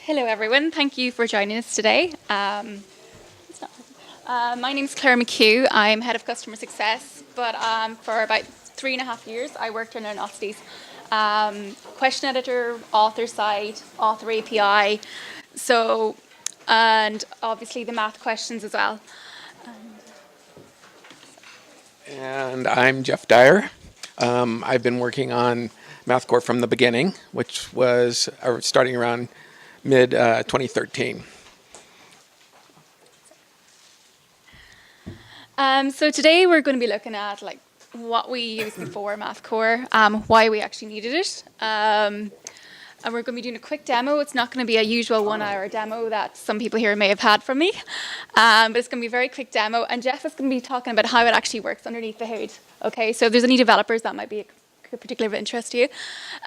Hello everyone, thank you for joining us today. My name is Clare McHugh. I'm Head of Customer Success, but for about 3.5 years I worked in Learnosity's question editor, author side, author API, and obviously the math questions as well. And I'm Jeff Dyer. I've been working on MathCore from the beginning, which was starting around mid-2013. So today we're going to be looking at what we used before MathCore, why we actually needed it, and we're going to be doing a quick demo. It's not going to be a usual 1-hour demo that some people here may have had from me, but it's going to be a very quick demo, and Jeff is going to be talking about how it actually works underneath the hood. Okay, so if there's any developers that might be particularly of interest to you.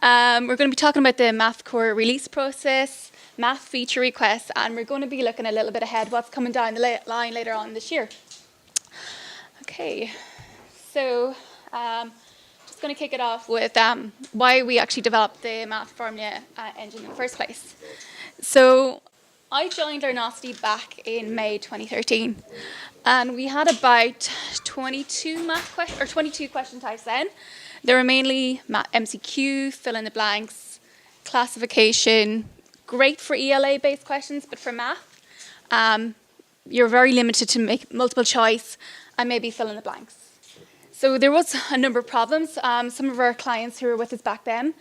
We're going to be talking about the MathCore release process, math feature requests, and we're going to be looking a little bit ahead what's coming down the line later on this year. Okay, so just going to kick it off with why we actually developed the math formula engine in the first place. So I joined Learnosity back in May 2013, and we had about 22 question types then. They were mainly MCQ, fill in the blanks, classification, great for ELA-based questions, but for math, you're very limited to make multiple choice and maybe fill in the blanks. So there was a number of problems. Some of our clients who were with us back then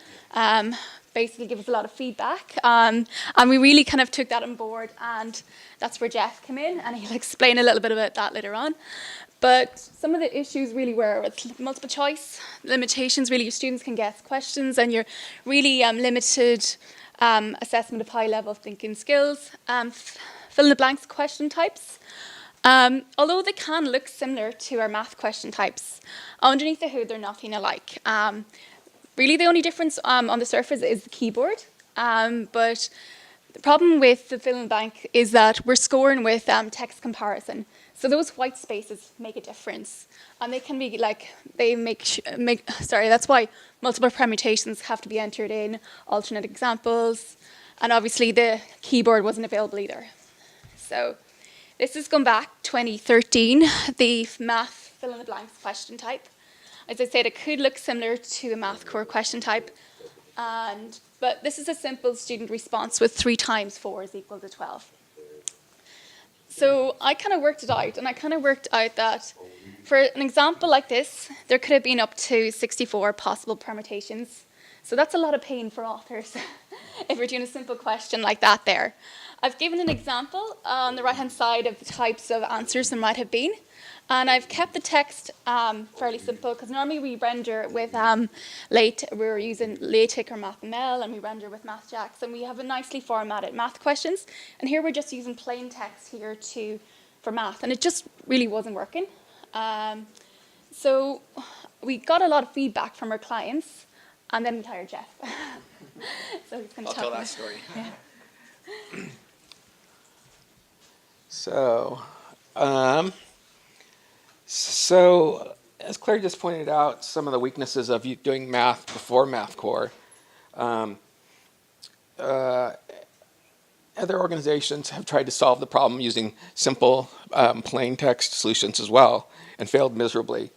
basically gave us a lot of feedback, and we really kind of took that on board, and that's where Jeff came in, and he'll explain a little bit about that later on. But some of the issues really were with multiple choice, limitations, really your students can guess questions, and you're really limited assessment of high-level thinking skills, fill in the blanks question types. Although they can look similar to our math question types, underneath the hood they're nothing alike. Really the only difference on the surface is the keyboard, but the problem with the fill in the blank is that we're scoring with text comparison. So those white spaces make a difference, and they can be that's why multiple permutations have to be entered in, alternate examples, and obviously the keyboard wasn't available either. So this is going back 2013, the math fill in the blanks question type. As I said, it could look similar to a MathCore question type, but this is a simple student response with 3 times 4 is equal to 12. So I kind of worked it out, and I kind of worked out that for an example like this, there could have been up to 64 possible permutations. So that's a lot of pain for authors if we're doing a simple question like that there. I've given an example on the right-hand side of the types of answers there might have been. And I've kept the text fairly simple, because normally we render with we're using LaTeX or MathML, and we render with MathJax, and we have a nicely formatted math questions. And here we're just using plain text here for math, and it just really wasn't working. So we got a lot of feedback from our clients, and then we hired Jeff. So he's going to tell that story. Yeah. So, as Claire just pointed out, some of the weaknesses of you doing math before MathCore. Other organizations have tried to solve the problem using simple plain text solutions as well, and failed miserably.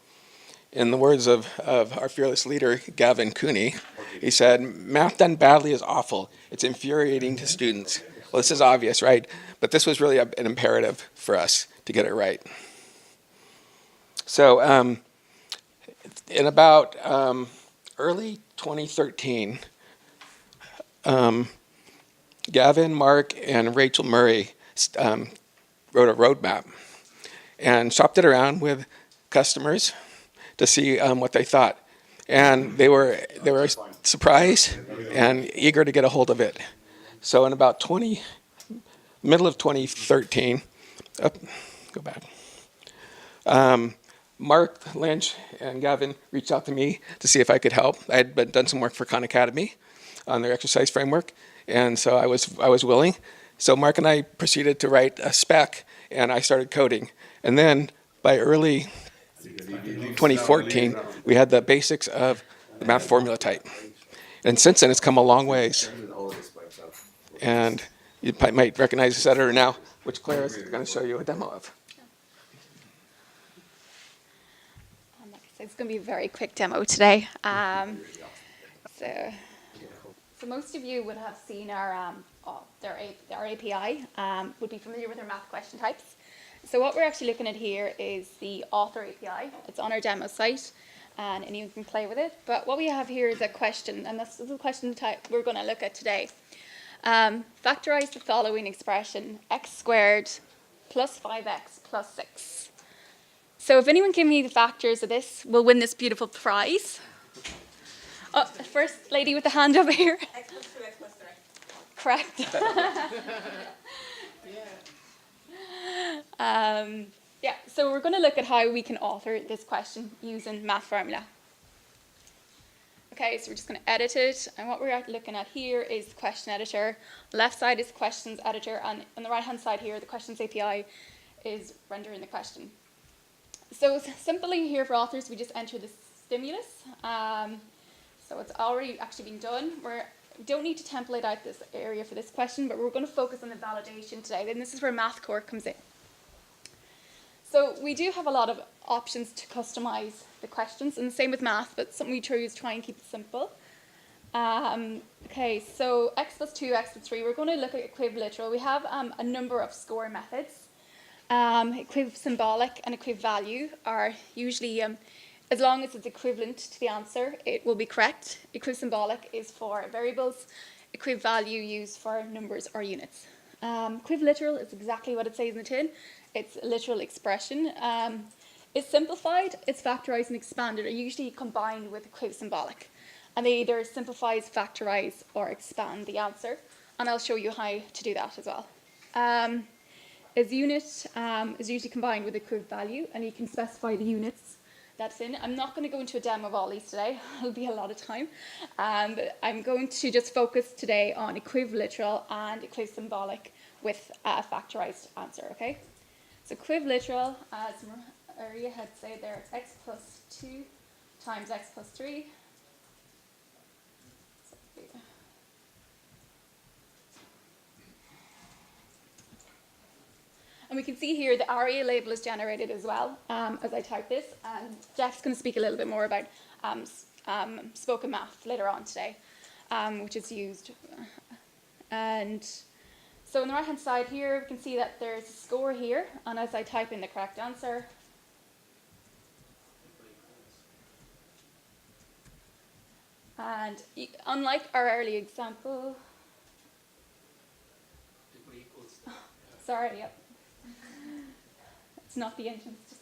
In the words of our fearless leader, Gavin Cooney, he said, "Math done badly is awful. It's infuriating to students." Well, this is obvious, right? But this was really an imperative for us to get it right. So in about early 2013, Gavin, Mark, and Rachel Murray wrote a roadmap and shopped it around with customers to see what they thought. And they were surprised and eager to get a hold of it. So in about middle of 2013, go back. Mark Lynch and Gavin reached out to me to see if I could help. I had done some work for Khan Academy on their exercise framework, and so I was willing. So Mark and I proceeded to write a spec, and I started coding. And then by early 2014, we had the basics of the math formula type. And since then, it's come a long ways. And You might recognize this editor now, which Claire is going to show you a demo of. Like I said, it's going to be a very quick demo today. So most of you would have seen our API, would be familiar with our math question types. So what we're actually looking at here is the author API. It's on our demo site, and anyone can play with it. But what we have here is a question, and this is the question type we're going to look at today. Factorize the following expression, x squared plus 5x plus 6. So if anyone can give me the factors of this, we'll win this beautiful prize. Oh, the first lady with the hand over here. X plus 2, x plus 3. Correct. Yeah, so we're going to look at how we can author this question using math formula. Okay, so we're just going to edit it, and what we're looking at here is the question editor. Left side is questions editor, and on the right hand side here, the questions API is rendering the question. So simply here for authors, we just enter the stimulus. So it's already actually been done. We don't need to template out this area for this question, but we're going to focus on the validation today, and this is where MathCore comes in. So we do have a lot of options to customize the questions, and the same with math, but something we try and keep it simple. Okay, so x plus 2, x plus 3, we're going to look at equivaliteral. We have a number of score methods. Equisymbolic and equivalue are usually, as long as it's equivalent to the answer, it will be correct. Equisymbolic is for variables, equivalue used for numbers or units. Equivaliteral is exactly what it says in the tin. It's a literal expression. It's simplified, it's factorized and expanded, are usually combined with equisymbolic. And they either simplifies, factorize, or expand the answer. And I'll show you how to do that as well. As unit is usually combined with equivalue, and you can specify the units that's in. I'm not going to go into a demo of all these today. It'll be a lot of time. But I'm going to just focus today on equivaliteral and equisymbolic with a factorized answer, okay? So equivaliteral, as Maria had said there, it's x plus 2 times x plus 3. And we can see here the ARIA label is generated as well as I type this. And Jeff's going to speak a little bit more about SpokenMath later on today, which is used. And so on the right hand side here, we can see that there's a score here. And as I type in the correct answer, and unlike our early example, sorry, yep. It's not the entrance.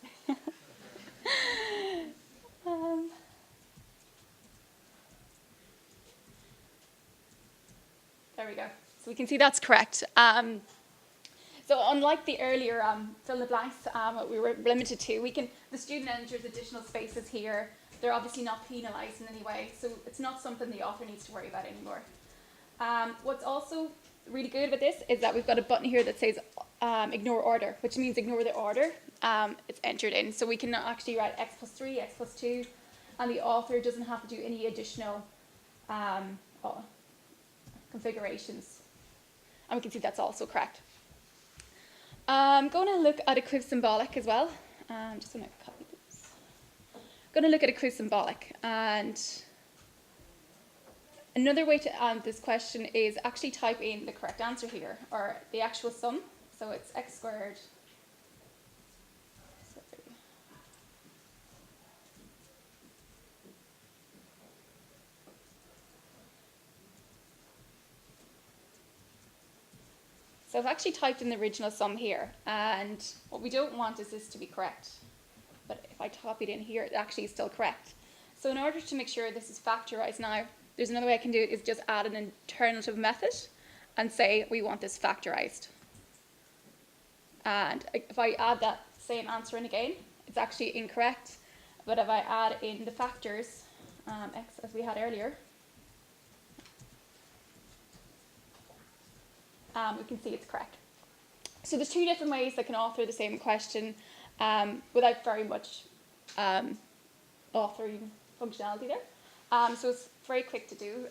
There we go. So we can see that's correct. So unlike the earlier fill in the blanks, what we were limited to, the student enters additional spaces here. They're obviously not penalised in any way, so it's not something the author needs to worry about anymore. What's also really good about this is that we've got a button here that says ignore order, which means ignore the order it's entered in. So we can actually write x plus 3, x plus 2, and the author doesn't have to do any additional configurations. And we can see that's also correct. I'm going to look at equisymbolic as well. I'm just going to copy this. I'm going to look at equisymbolic, and another way to answer this question is actually type in the correct answer here, or the actual sum. So it's x squared. So I've actually typed in the original sum here, and what we don't want is this to be correct. But if I copy it in here, it actually is still correct. So in order to make sure this is factorized now, there's another way I can do it, is just add an alternative method and say we want this factorized. And if I add that same answer in again, it's actually incorrect. But if I add in the factors, x as we had earlier, we can see it's correct. So there's two different ways I can author the same question without very much authoring functionality there. So it's very quick to do.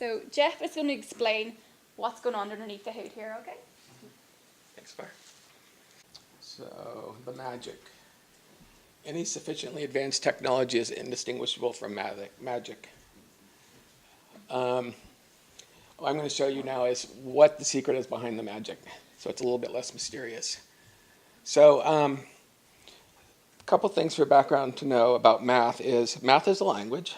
So Jeff is going to explain what's going on underneath the hood here, okay? Thanks, Claire. So, the magic. Any sufficiently advanced technology is indistinguishable from magic. What I'm going to show you now is what the secret is behind the magic, so it's a little bit less mysterious. So, a couple things for background to know about math is a language.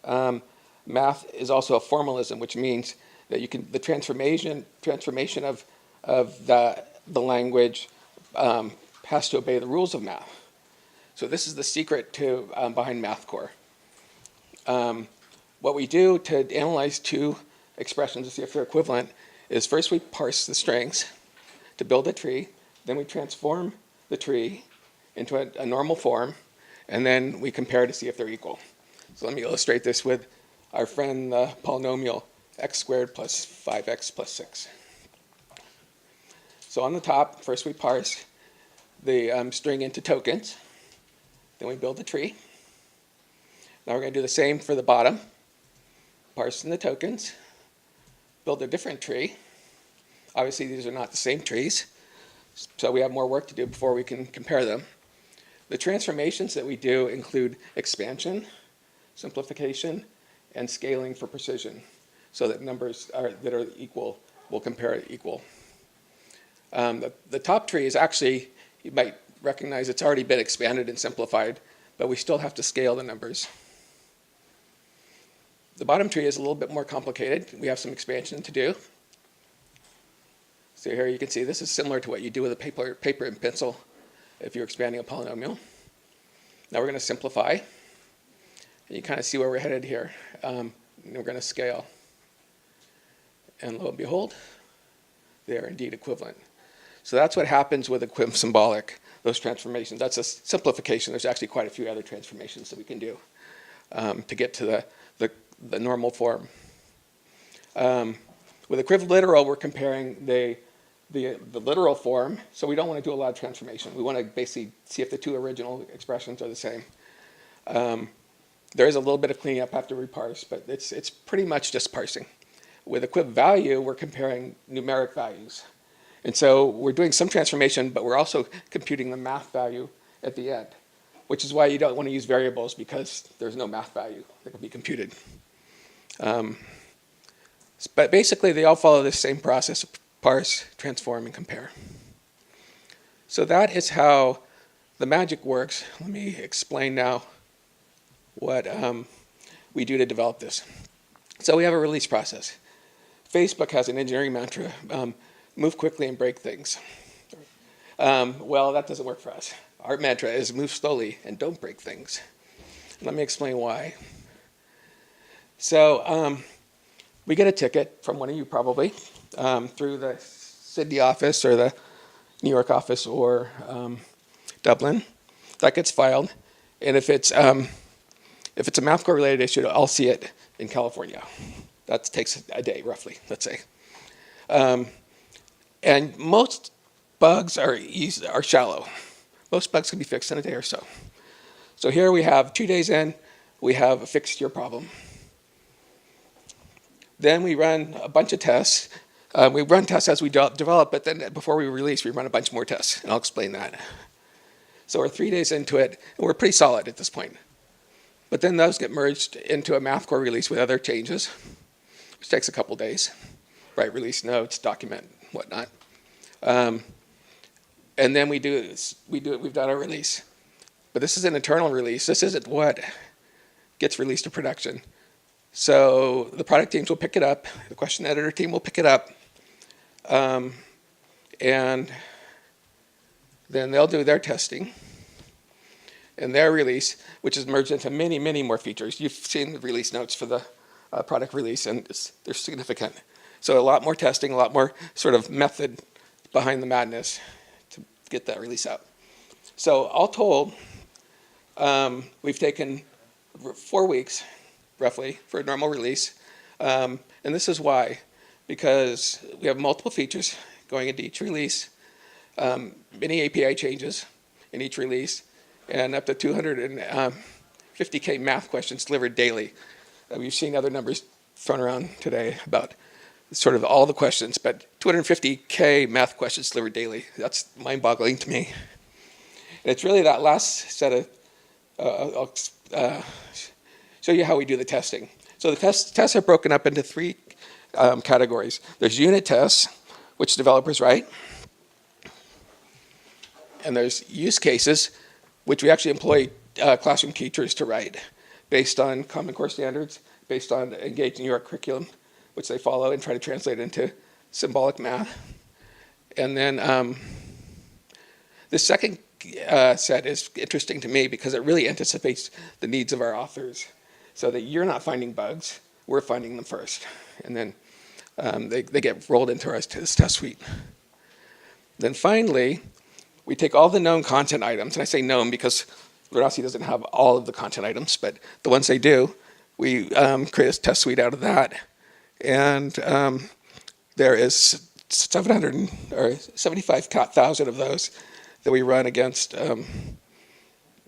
Math is also a formalism, which means that you can the transformation of the language has to obey the rules of math. So this is the secret to behind MathCore. What we do to analyze two expressions to see if they're equivalent is first we parse the strings to build a tree, then we transform the tree into a normal form, and then we compare to see if they're equal. So let me illustrate this with our friend the polynomial x squared plus 5x plus 6. So on the top, first we parse the string into tokens, then we build the tree. Now we're going to do the same for the bottom, parse in the tokens, build a different tree. Obviously these are not the same trees, so we have more work to do before we can compare them. The transformations that we do include expansion, simplification, and scaling for precision, so that numbers that are equal will compare it equal. The top tree is actually, you might recognize it's already been expanded and simplified, but we still have to scale the numbers. The bottom tree is a little bit more complicated. We have some expansion to do. So here you can see this is similar to what you do with a paper and pencil if you're expanding a polynomial. Now we're going to simplify. And you kind of see where we're headed here. And we're going to scale. And lo and behold, they are indeed equivalent. So that's what happens with symbolic, those transformations. That's a simplification. There's actually quite a few other transformations that we can do to get to the normal form. With equivaliteral, we're comparing the literal form, so we don't want to do a lot of transformation. We want to basically see if the two original expressions are the same. There is a little bit of cleaning up after we parse, but it's pretty much just parsing. With equivalent value, we're comparing numeric values. And so we're doing some transformation, but we're also computing the math value at the end, which is why you don't want to use variables, because there's no math value that can be computed. But basically, they all follow the same process of parse, transform, and compare. So that is how the magic works. Let me explain now what we do to develop this. So we have a release process. Facebook has an engineering mantra, move quickly and break things. Well, that doesn't work for us. Our mantra is move slowly and don't break things. Let me explain why. So we get a ticket from one of you probably through the Sydney office or the New York office or Dublin. That gets filed, and if it's a MathCore related issue, I'll see it in California. That takes a day roughly, let's say. And most bugs are shallow. Most bugs can be fixed in a day or so. So here we have 2 days in, we have fixed your problem. Then we run a bunch of tests. We run tests as we develop, but then before we release, we run a bunch more tests, and I'll explain that. So we're 3 days into it, and we're pretty solid at this point. But then those get merged into a MathCore release with other changes, which takes a couple days. Write release notes, document, whatnot. And then we've done our release. But this is an internal release. This isn't what gets released to production. So the product teams will pick it up. The question editor team will pick it up. And then they'll do their testing and their release, which is merged into many, many more features. You've seen the release notes for the product release, and they're significant. So a lot more testing, a lot more sort of method behind the madness to get that release out. So all told, we've taken 4 weeks, roughly, for a normal release. And this is why. Because we have multiple features going into each release, many API changes in each release, and up to 250K math questions delivered daily. We've seen other numbers thrown around today about sort of all the questions, but 250K math questions delivered daily. That's mind-boggling to me. And it's really that last set of, I'll show you how we do the testing. So the tests are broken up into three categories. There's unit tests, which developers write. And there's use cases, which we actually employ classroom teachers to write based on Common Core standards, based on Engaged New York curriculum, which they follow and try to translate into symbolic math. And then the second set is interesting to me because it really anticipates the needs of our authors so that you're not finding bugs, we're finding them first. And then they get rolled into our test suite. Then finally, we take all the known content items, and I say known because Learnosity doesn't have all of the content items, but the ones they do, we create a test suite out of that. And there is 75,000 of those that we run against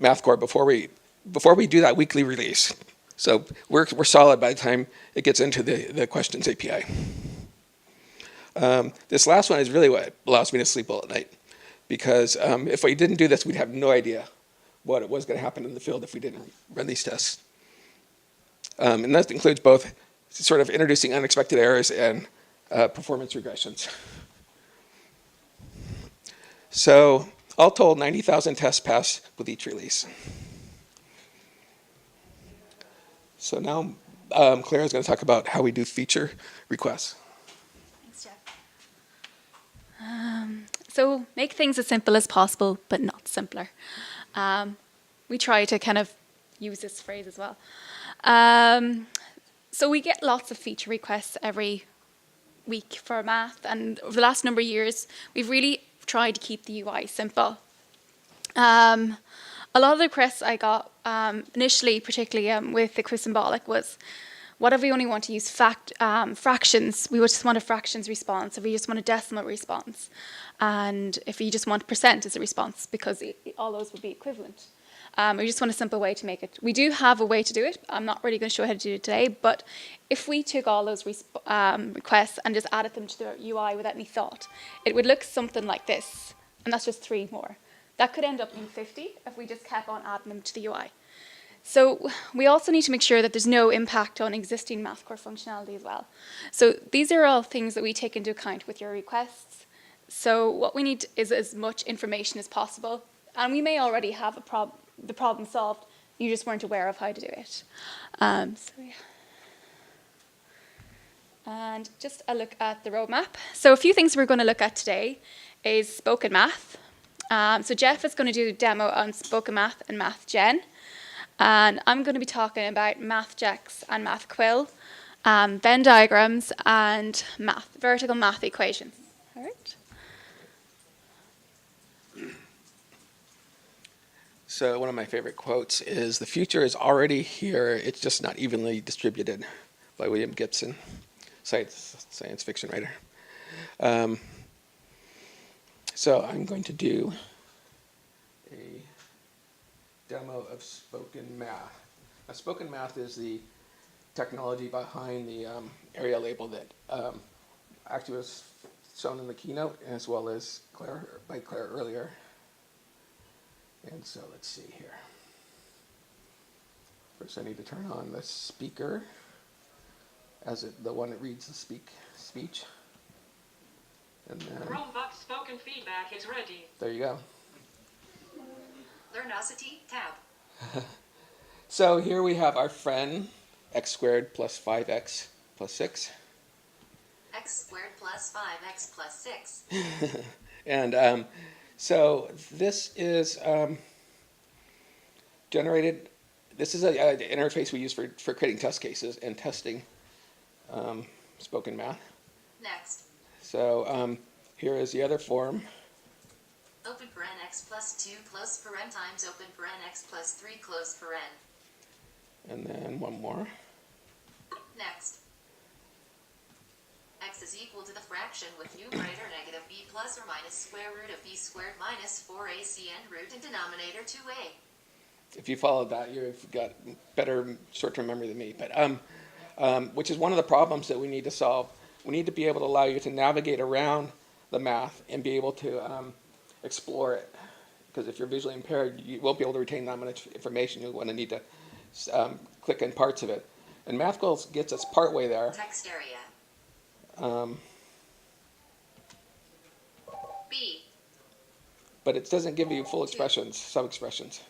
MathCore before we do that weekly release. So we're solid by the time it gets into the questions API. This last one is really what allows me to sleep well at night, because if we didn't do this, we'd have no idea what was going to happen in the field if we didn't run these tests. And that includes both sort of introducing unexpected errors and performance regressions. So all told, 90,000 tests pass with each release. So now Claire is going to talk about how we do feature requests. Thanks, Jeff. So make things as simple as possible, but not simpler. We try to kind of use this phrase as well. So we get lots of feature requests every week for math, and over the last number of years, we've really tried to keep the UI simple. A lot of the requests I got initially, particularly with the quiz symbolic, was what if we only want to use fractions? We would just want a fractions response, if we just want a decimal response, and if you just want percent as a response, because all those would be equivalent. We just want a simple way to make it. We do have a way to do it. I'm not really going to show how to do it today, but if we took all those requests and just added them to the UI without any thought, it would look something like this, and that's just 3 more. That could end up in 50 if we just kept on adding them to the UI. So we also need to make sure that there's no impact on existing MathCore functionality as well. So these are all things that we take into account with your requests. So what we need is as much information as possible, and we may already have the problem solved, you just weren't aware of how to do it. So yeah. And just a look at the roadmap. So a few things we're going to look at today is SpokenMath. So Jeff is going to do a demo on SpokenMath and MathGen. And I'm going to be talking about MathJex and MathQuill, Venn diagrams, and vertical math equations. All right. So one of my favorite quotes is, "The future is already here, it's just not evenly distributed," by William Gibson, science fiction writer. So I'm going to do a demo of SpokenMath. Now, SpokenMath is the technology behind the area label that actually was shown in the keynote, as well as by Claire earlier. And so let's see here. First, I need to turn on the speaker, the one that reads the speech. And then Chromebook spoken feedback is ready. There you go. Learnosity tab. So here we have our friend, x squared plus 5x plus 6. X squared plus 5x plus 6. And so this is generated. This is an interface we use for creating test cases and testing SpokenMath. Next. So here is the other form. Open paren x plus 2 close paren times open paren x plus 3 close paren. And then one more. Next. X is equal to the fraction with numerator negative b plus or minus square root of b squared minus 4ac and root and denominator 2a. If you followed that, you've got better short-term memory than me. But which is one of the problems that we need to solve we need to be able to allow you to navigate around the math and be able to explore it. Because if you're visually impaired, you won't be able to retain that much information. You're going to need to click in parts of it. And MathCore gets us partway there. Text area. Um, B. but it doesn't give you full expressions, sub-expressions.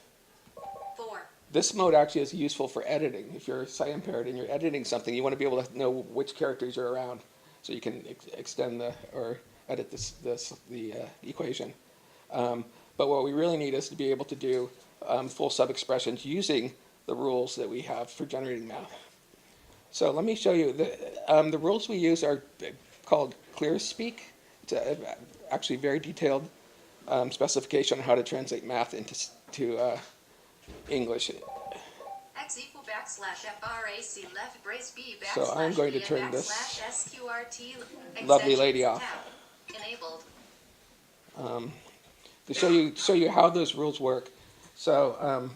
4. This mode actually is useful for editing. If you're sight impaired and you're editing something, you want to be able to know which characters are around, so you can extend or edit the equation. But what we really need is to be able to do full sub-expressions using the rules that we have for generating math. So let me show you. The rules we use are called ClearSpeak. It's actually very detailed specification on how to translate math into English. X equal backslash FRAC left brace B backslash So I'm going to B turn this backslash SQRT lovely lady extensions off. tab. Enabled. To show you how those rules work. So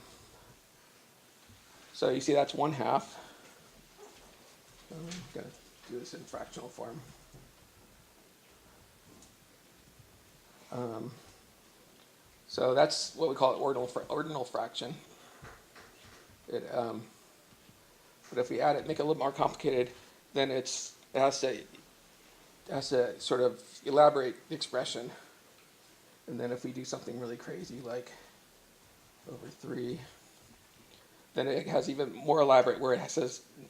so you see that's 1/2. I'm going to do this in fractional form. So that's what we call an ordinal fraction. But if we add it, make it a little more complicated, then it has to sort of elaborate the expression. And then if we do something really crazy like over 3, then it has even more elaborate where it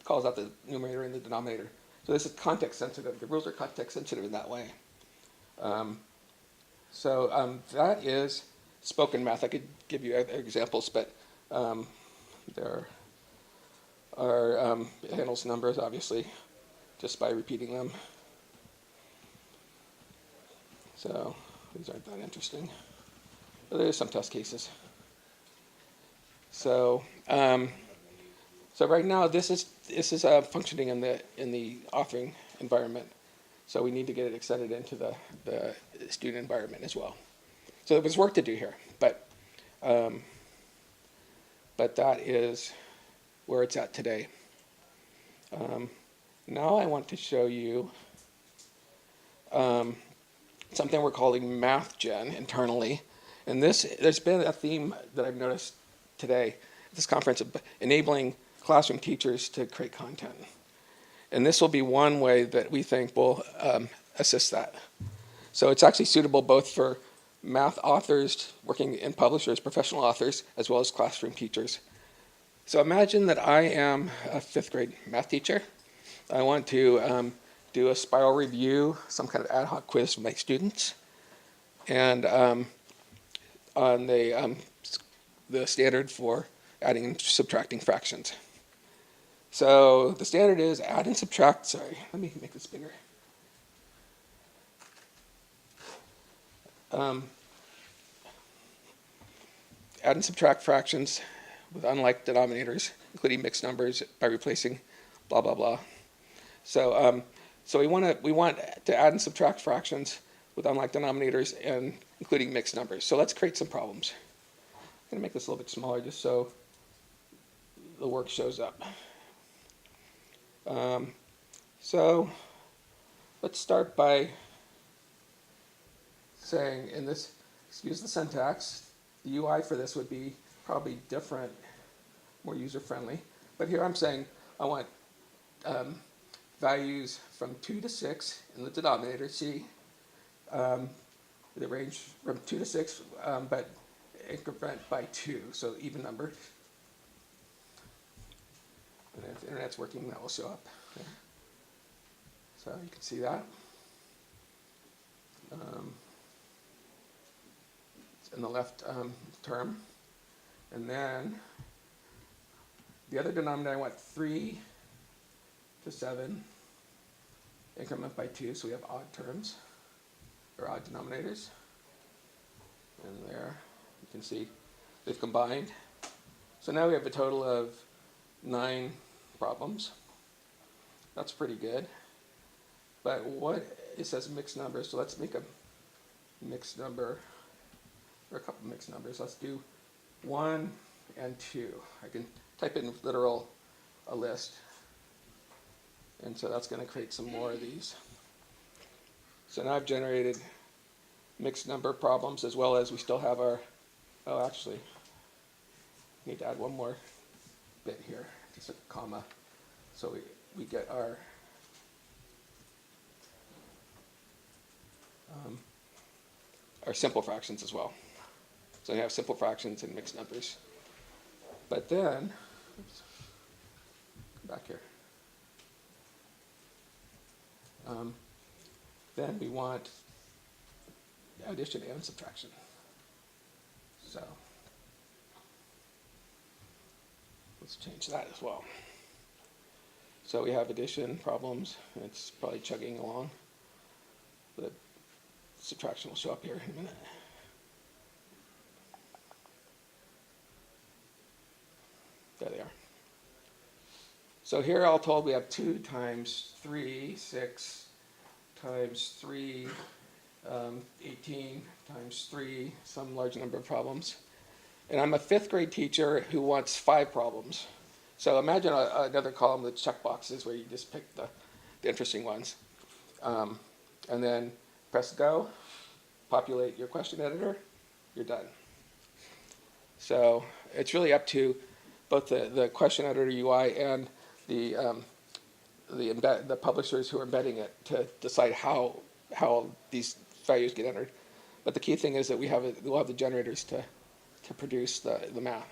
calls out the numerator and the denominator. So this is context sensitive. The rules are context sensitive in that way. That is SpokenMath. I could give you other examples, but there are it handles numbers, obviously, just by repeating them. So these aren't that interesting. But there's some test cases. So right now this is functioning in the authoring environment. So we need to get it extended into the student environment as well. So there's work to do here, but that is where it's at today. Now I want to show you something we're calling MathGen internally. And there's been a theme that I've noticed today at this conference of enabling classroom teachers to create content. And this will be one way that we think will assist that. So it's actually suitable both for math authors working in publishers, professional authors, as well as classroom teachers. So imagine that I am a 5th grade math teacher. I want to do a spiral review, some kind of ad hoc quiz for my students, and on the standard for adding and subtracting fractions. So the standard is add and subtract, sorry, let me make this bigger. Add and subtract fractions with unlike denominators, including mixed numbers, by replacing blah, blah, blah. So we want to add and subtract fractions with unlike denominators and including mixed numbers. So let's create some problems. I'm going to make this a little bit smaller just so the work shows up. So let's start by saying, in this, excuse the syntax, the UI for this would be probably different, more user-friendly. But here I'm saying I want values from 2 to 6 in the denominator, C, the range from 2 to 6, but increment by 2, so even numbered. And if the internet's working, that will show up. Okay. So you can see that. It's in the left term. And then the other denominator, I want 3 to 7, increment by 2, so we have odd terms, or odd denominators. And there, you can see they've combined. So now we have a total of 9 problems. That's pretty good. But it says mixed numbers, so let's make a mixed number, or a couple mixed numbers. Let's do 1 and 2. I can type in literal a list. And so that's going to create some more of these. So now I've generated mixed number problems, as well as we still have our, oh, actually, need to add one more bit here, just a comma, so we get our simple fractions as well. So we have simple fractions and mixed numbers. But then, oops, come back here. Then we want addition and subtraction. So let's change that as well. So we have addition problems, and it's probably chugging along. The subtraction will show up here in a minute. There they are. So here, all told, we have 2 times 3, 6, times 3, 18, times 3, some large number of problems. And I'm a 5th grade teacher who wants 5 problems. So imagine another column with check boxes where you just pick the interesting ones. And then press go, populate your question editor, you're done. So it's really up to both the question editor UI and the publishers who are embedding it to decide how these values get entered. But the key thing is that we'll have the generators to produce the math.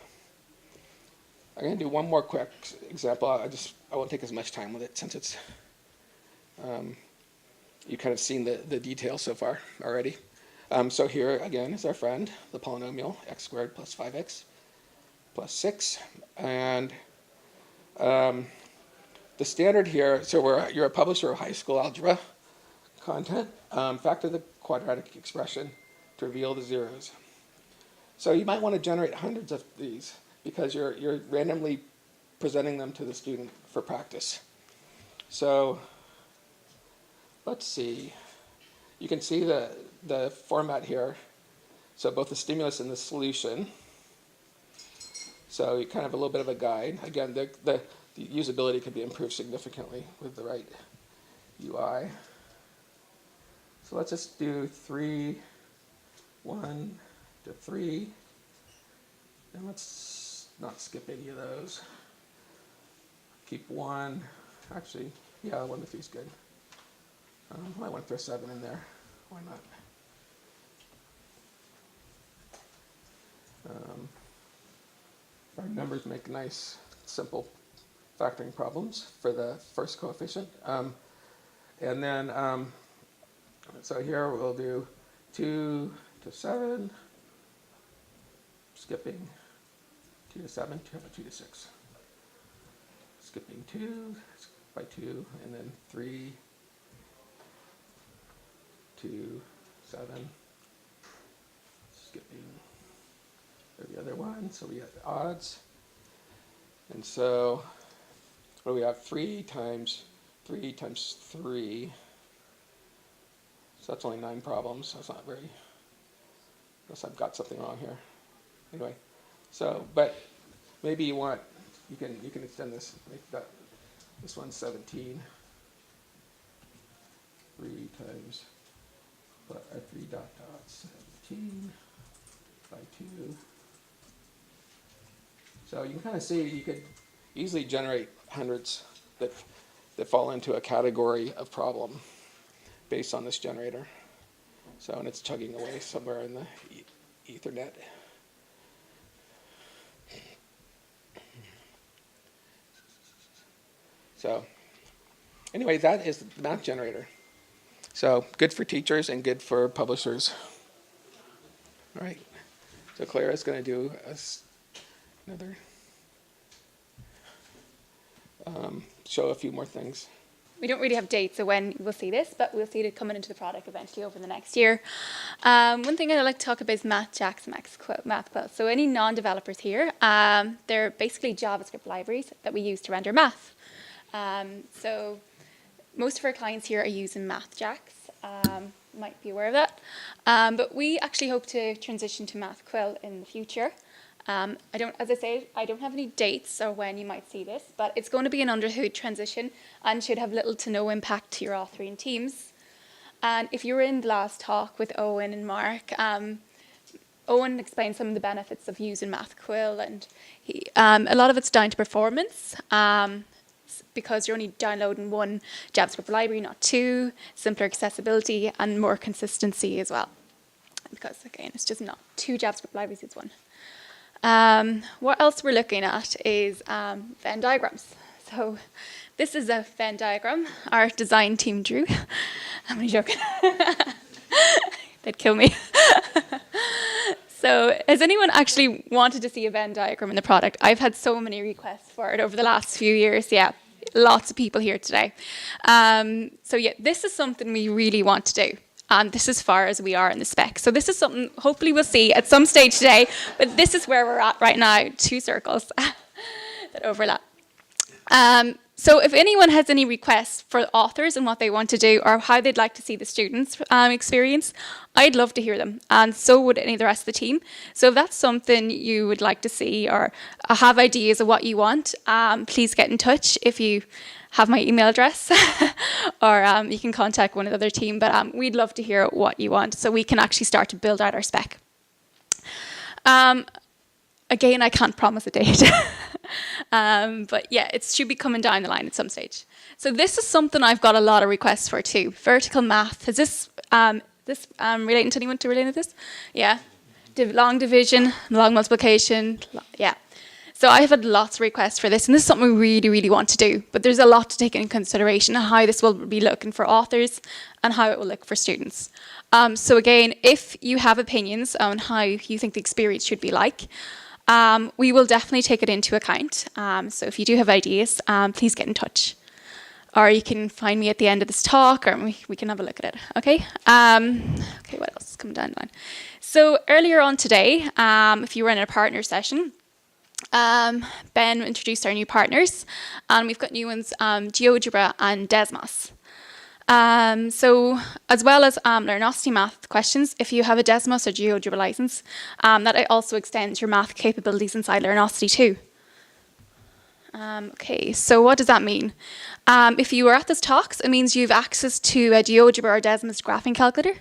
I'm going to do one more quick example. I won't take as much time with it, since it's you've kind of seen the details so far already. So here again is our friend, the polynomial x squared plus 5x plus 6, and the standard here, so you're a publisher of high school algebra content, factor the quadratic expression to reveal the zeros. So you might want to generate hundreds of these, because you're randomly presenting them to the student for practice. So let's see. You can see the format here. So both the stimulus and the solution. So you kind of have a little bit of a guide. Again, the usability could be improved significantly with the right UI. So let's just do 3, 1 to 3. And let's not skip any of those. Keep 1. Actually, yeah, 1 to 3 is good. I might want to throw 7 in there. Why not? Our numbers make nice, simple factoring problems for the first coefficient. And then, so here we'll do 2 to 7, skipping 2 to 7, 2 to 6. Skipping 2 by 2, and then 3 to 7. Skipping the other one, so we have the odds. And so what do we have? 3 times 3 times 3. So that's only 9 problems. That's not very, unless I've got something wrong here. Anyway, so, but maybe you can extend this. Make that, this one's 17. 3 times 3 dot dot 17 by 2. So you can kind of see you could easily generate hundreds that fall into a category of problem based on this generator. So, and it's chugging away somewhere in the Ethernet. So anyway, that is the math generator. So good for teachers and good for publishers. All right. So Claire is going to do another show a few more things. We don't really have dates of when we'll see this, but we'll see it coming into the product eventually over the next year. One thing I'd like to talk about is MathJax and MathQuill. So any non-developers here, they're basically JavaScript libraries that we use to render math. So most of our clients here are using MathJax. Might be aware of that. But we actually hope to transition to MathQuill in the future. As I say, I don't have any dates or when you might see this, but it's going to be an under-the-hood transition and should have little to no impact to your authoring teams. And if you were in the last talk with Owen and Mark, Owen explained some of the benefits of using MathCore, and a lot of it's down to performance, because you're only downloading one JavaScript library, not two, simpler accessibility, and more consistency as well. Because, again, it's just not two JavaScript libraries, it's one. What else we're looking at is Venn diagrams. So this is a Venn diagram our design team drew. I'm only joking. They'd kill me. So has anyone actually wanted to see a Venn diagram in the product? I've had so many requests for it over the last few years. Yeah, lots of people here today. So yeah, this is something we really want to do. And this is as far as we are in the spec. So this is something hopefully we'll see at some stage today. But this is where we're at right now, 2 circles that overlap. So if anyone has any requests for authors and what they want to do or how they'd like to see the students experience, I'd love to hear them. And so would any of the rest of the team. So if that's something you would like to see or have ideas of what you want, please get in touch if you have my email address or you can contact one of the other team. But we'd love to hear what you want so we can actually start to build out our spec. Again, I can't promise a date. But yeah, it should be coming down the line at some stage. So this is something I've got a lot of requests for too. Vertical math. Is this relating to anyone to relate to this? Yeah. Long division, long multiplication. Yeah. So I've had lots of requests for this, and this is something we really, really want to do. But there's a lot to take into consideration how this will be looking for authors and how it will look for students. So again, if you have opinions on how you think the experience should be like, we will definitely take it into account. So if you do have ideas, please get in touch. Or you can find me at the end of this talk, or we can have a look at it, okay? Okay, what else is coming down the line? So earlier on today, if you were in a partner session, Ben introduced our new partners, and we've got new ones, GeoGebra and Desmos. So as well as Learnosity math questions, if you have a Desmos or GeoGebra license, that also extends your math capabilities inside Learnosity too. Okay, so what does that mean? If you were at this talks, it means you have access to a GeoGebra or Desmos graphing calculator,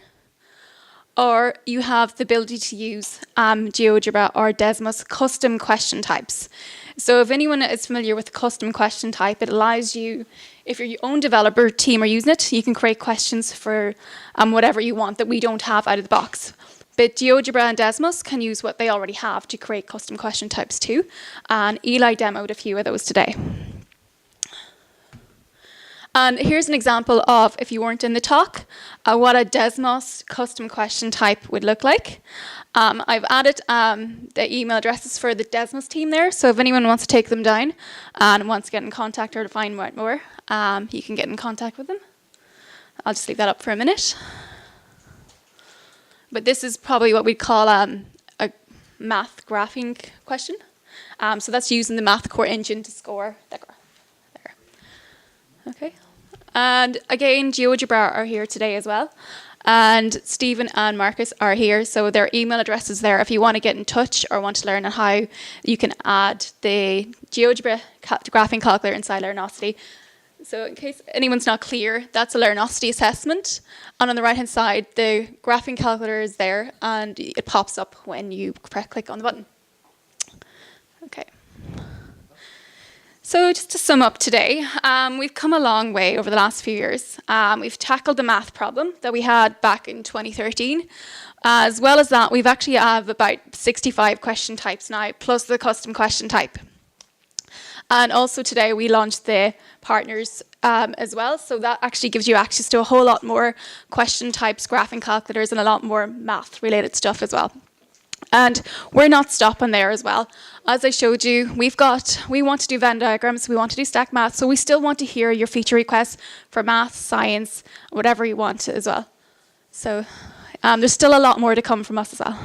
or you have the ability to use GeoGebra or Desmos custom question types. So if anyone is familiar with the custom question type, it allows you, if your own developer team are using it, you can create questions for whatever you want that we don't have out of the box. But GeoGebra and Desmos can use what they already have to create custom question types too. And Eli demoed a few of those today. And here's an example of, if you weren't in the talk, what a Desmos custom question type would look like. I've added the email addresses for the Desmos team there, so if anyone wants to take them down and wants to get in contact or to find out more, you can get in contact with them. I'll just leave that up for a minute. But this is probably what we'd call a math graphing question. So that's using the MathCore engine to score the graph. There. Okay. And again, GeoGebra are here today as well. And Stephen and Marcus are here, so their email address is there if you want to get in touch or want to learn how you can add the GeoGebra graphing calculator inside Learnosity. So in case anyone's not clear, that's a Learnosity assessment. And on the right-hand side, the graphing calculator is there, and it pops up when you click on the button. Okay. So just to sum up today, we've come a long way over the last few years. We've tackled the math problem that we had back in 2013. As well as that, we've actually have about 65 question types now, plus the custom question type. And also today we launched the partners as well, so that actually gives you access to a whole lot more question types, graphing calculators, and a lot more math-related stuff as well. And we're not stopping there as well. As I showed you, we want to do Venn diagrams, we want to do stack math, so we still want to hear your feature requests for math, science, whatever you want as well. So there's still a lot more to come from us as well.